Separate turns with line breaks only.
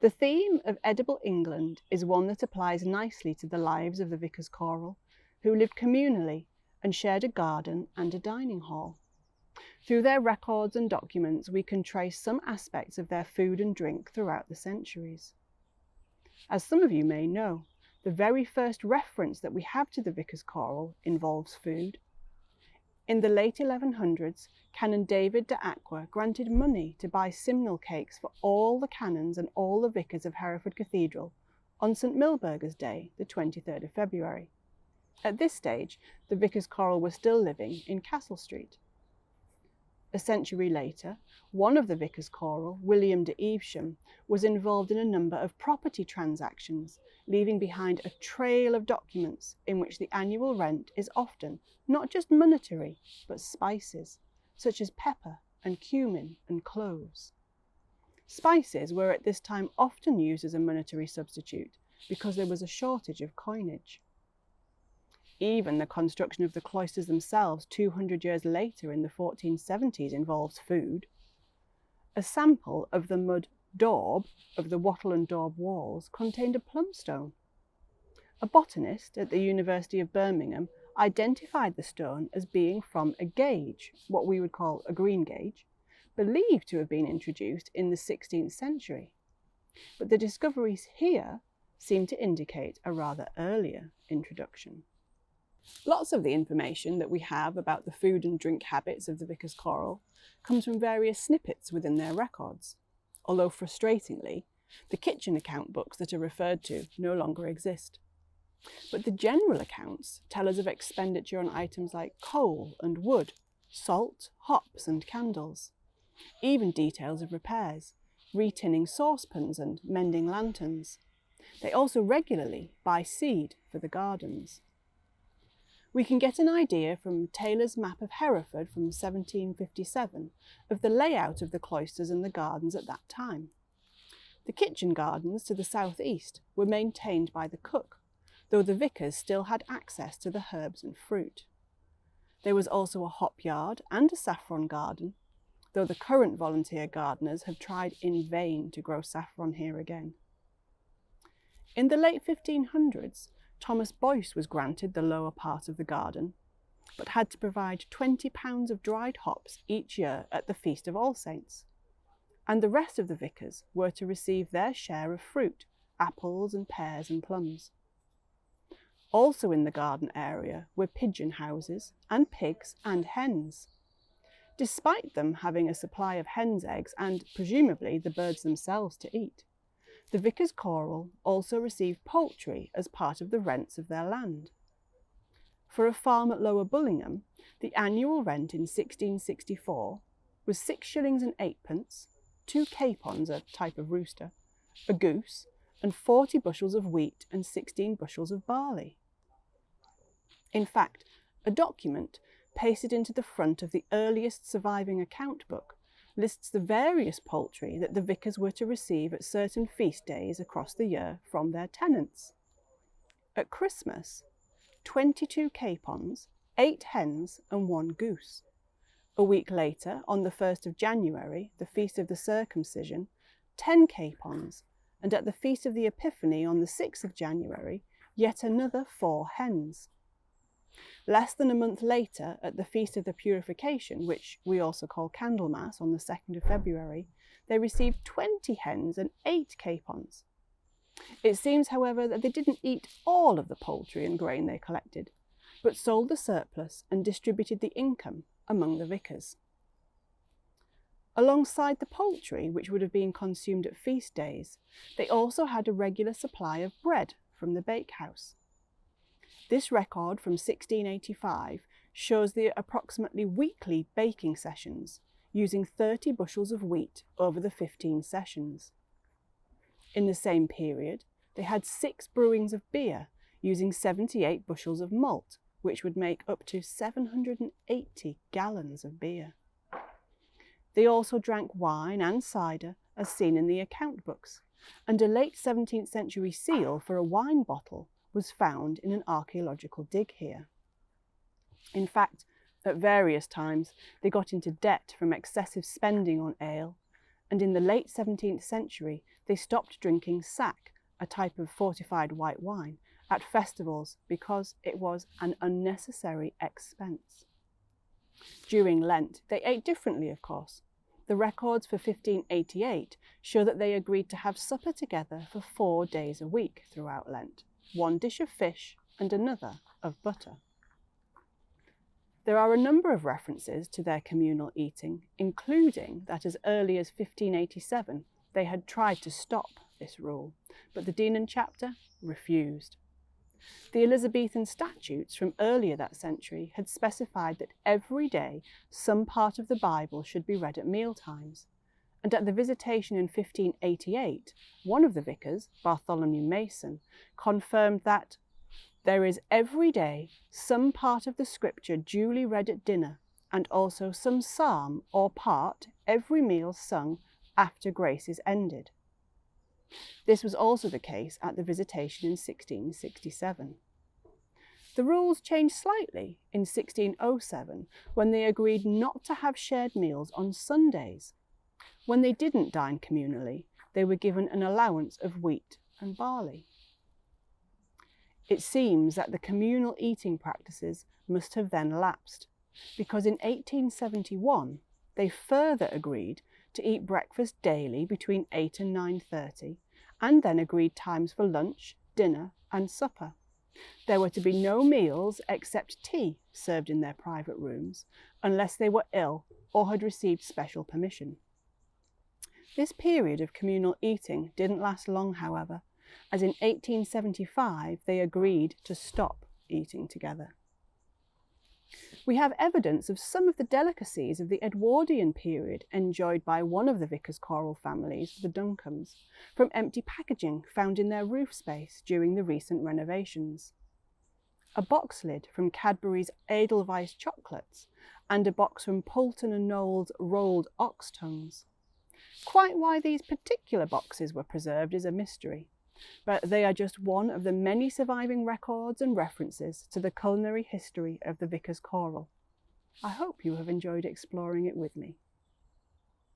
The theme of edible England is one that applies nicely to the lives of the vicars choral, who lived communally and shared a garden and a dining hall. Through their records and documents, we can trace some aspects of their food and drink throughout the centuries. As some of you may know, the very first reference that we have to the vicars choral involves food. In the late 1100s, Canon David de Aqua granted money to buy simnel cakes for all the canons and all the vicars of Hereford Cathedral on St Milburger's Day, the 23rd of February. At this stage, the vicars choral were still living in Castle Street. A century later, one of the vicars choral, William de Evesham, was involved in a number of property transactions, leaving behind a trail of documents in which the annual rent is often not just monetary, but spices, such as pepper and cumin and cloves. Spices were at this time often used as a monetary substitute because there was a shortage of coinage. Even the construction of the cloisters themselves 200 years later in the 1470s involves food. A sample of the mud daub of the wattle and daub walls contained a plumstone. A botanist at the University of Birmingham identified the stone as being from a gage, what we would call a green gage, believed to have been introduced in the 16th century. But the discoveries here seem to indicate a rather earlier introduction. Lots of the information that we have about the food and drink habits of the vicars choral comes from various snippets within their records, although frustratingly, the kitchen account books that are referred to no longer exist. But the general accounts tell us of expenditure on items like coal and wood, salt, hops and candles, even details of repairs, retinning saucepans and mending lanterns. They also regularly buy seed for the gardens. We can get an idea from Taylor's map of Hereford from 1757 of the layout of the cloisters and the gardens at that time. The kitchen gardens to the southeast were maintained by the cook, though the vicars still had access to the herbs and fruit. There was also a hop yard and a saffron garden, though the current volunteer gardeners have tried in vain to grow saffron here again. In the late 1500s, Thomas Boyce was granted the lower part of the garden, but had to provide 20 pounds of dried hops each year at the Feast of All Saints, and the rest of the vicars were to receive their share of fruit, apples and pears and plums. Also in the garden area were pigeon houses and pigs and hens. Despite them having a supply of hens' eggs and presumably the birds themselves to eat, the vicars choral also received poultry as part of the rents of their land. For a farm at Lower Bullingham, the annual rent in 1664 was 6 shillings and 8pence, 2 capons, a type of rooster, a goose, and 40 bushels of wheat and 16 bushels of barley. In fact, a document pasted into the front of the earliest surviving account book lists the various poultry that the vicars were to receive at certain feast days across the year from their tenants. At Christmas, 22 capons, 8 hens and 1 goose. A week later, on the 1st of January, the Feast of the Circumcision, 10 capons, and at the Feast of the Epiphany on the 6th of January, yet another 4 hens. Less than a month later, at the Feast of the Purification, which we also call Candlemas on the 2nd of February, they received 20 hens and 8 capons. It seems, however, that they didn't eat all of the poultry and grain they collected, but sold the surplus and distributed the income among the vicars. Alongside the poultry, which would have been consumed at feast days, they also had a regular supply of bread from the bakehouse. This record from 1685 shows the approximately weekly baking sessions, using 30 bushels of wheat over the 15 sessions. In the same period, they had 6 brewings of beer, using 78 bushels of malt, which would make up to 780 gallons of beer. They also drank wine and cider, as seen in the account books, and a late 17th century seal for a wine bottle was found in an archaeological dig here. In fact, at various times they got into debt from excessive spending on ale, and in the late 17th century they stopped drinking sack, a type of fortified white wine, at festivals because it was an unnecessary expense. During Lent, they ate differently, of course. The records for 1588 show that they agreed to have supper together for 4 days a week throughout Lent, one dish of fish and another of butter. There are a number of references to their communal eating, including that as early as 1587 they had tried to stop this rule, but the Dean and Chapter refused. The Elizabethan statutes from earlier that century had specified that every day some part of the Bible should be read at mealtimes, and at the Visitation in 1588, one of the vicars, Bartholomew Mason, confirmed that there is every day some part of the scripture duly read at dinner, and also some psalm or part every meal sung after grace is ended. This was also the case at the Visitation in 1667. The rules changed slightly in 1607 when they agreed not to have shared meals on Sundays. When they didn't dine communally, they were given an allowance of wheat and barley. It seems that the communal eating practices must have then lapsed, because in 1871 they further agreed to eat breakfast daily between 8 and 9:30, and then agreed times for lunch, dinner and supper. There were to be no meals except tea served in their private rooms, unless they were ill or had received special permission. This period of communal eating didn't last long, however, as in 1875 they agreed to stop eating together. We have evidence of some of the delicacies of the Edwardian period enjoyed by one of the Vickers choral families, the Duncombe's, from empty packaging found in their roof space during the recent renovations. A box lid from Cadbury's Edelweiss chocolates and a box from Poulton and Knowles' rolled ox tongues. Quite why these particular boxes were preserved is a mystery, but they are just one of the many surviving records and references to the culinary history of the Vickers choral. I hope you have enjoyed exploring it with me.